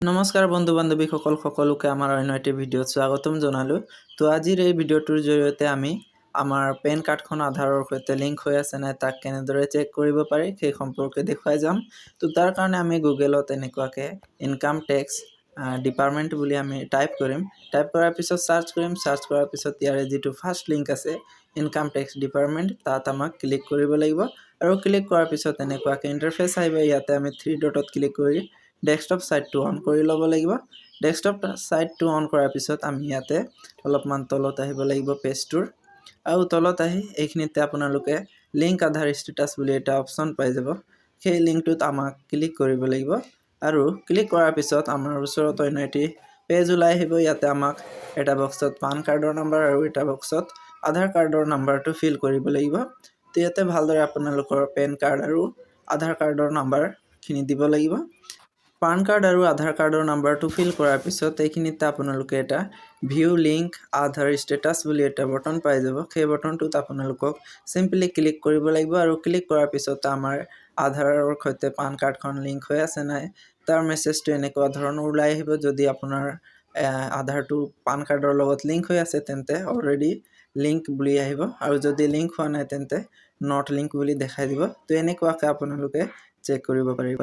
নমস্কাৰ বন্ধু বান্ধৱী সকলোকে আমাৰ অন্য এটি ভিডিঅ'ত স্বাগতম জনালোঁ। তো আজিৰ এই ভিডিঅ'টোৰ জৰিয়তে আমি আমাৰ পেন কাৰ্ডখন আধাৰৰ সৈতে লিংক হৈ আছে নাই তাক কেনেদৰে চেক কৰিব পাৰি সেই সম্পৰ্কে দেখুৱাই যাম। তো তাৰ কাৰণে আমি গুগলত এনেকুৱাকৈ ইনকাম টেক্স ডিপাৰ্টমেণ্ট বুলি আমি টাইপ কৰিম। টাইপ কৰাৰ পিছত চাৰ্চ কৰিম। চাৰ্চ কৰাৰ পিছত ইয়াৰে যিটো ফাৰ্ষ্ট লিংক আছে ইনকাম টেক্স ডিপাৰ্টমেণ্ট তাত আমাক ক্লিক কৰিব লাগিব। আৰু ক্লিক কৰাৰ পিছত এনেকুৱাকৈ ইণ্টাৰফেচ আহিব। ইয়াতে আমি 3 ডটত ক্লিক কৰি ডেস্কটপ সাইটটো অন কৰি ল'ব লাগিব। ডেস্কটপ সাইটটো অন কৰাৰ পিছত আমি ইয়াতে অলপমান তলত আহিব লাগিব পেজটোৰ। আৰু তলত আহি এইখিনিতে আপোনালোকে লিংক আধাৰ ষ্টেটাছ বুলি এটা অপশ্যন পাই যাব। সেই লিংকটোত আমাক ক্লিক কৰিব লাগিব। আৰু ক্লিক কৰাৰ পিছত আমাৰ ওচৰত অন্য এটি পেজ ওলাই আহিব। ইয়াতে আমাক এটা বক্সত পান কাৰ্ডৰ নাম্বাৰ আৰু এটা বক্সত আধাৰ কাৰ্ডৰ নাম্বাৰটো ফিল কৰিব লাগিব। তো ইয়াতে ভালদৰে আপোনালোকৰ পেন কাৰ্ড আৰু আধাৰ কাৰ্ডৰ নাম্বাৰখিনি দিব লাগিব। পান কাৰ্ড আৰু আধাৰ কাৰ্ডৰ নাম্বাৰটো ফিল কৰাৰ পিছত এইখিনিতে আপোনালোকে এটা ভিউ লিংক আধাৰ ষ্টেটাছ বুলি এটা বটন পাই যাব। সেই বটনটোত আপোনালোকক চিম্পলি ক্লিক কৰিব লাগিব। আৰু ক্লিক কৰাৰ পিছত আমাৰ আধাৰৰ সৈতে পান কাৰ্ডখন লিংক হৈ আছে নাই তাৰ মেছেজটো এনেকুৱা ধৰণৰ ওলাই আহিব। যদি আপোনাৰ আধাৰটো পান কাৰ্ডৰ লগত লিংক হৈ আছে তেন্তে অলৰেডি লিংক বুলি আহিব। আৰু যদি লিংক হোৱা নাই তেন্তে নট লিংক বুলি দেখাই দিব। তো এনেকুৱাকৈ আপোনালোকে চেক কৰিব পাৰিব।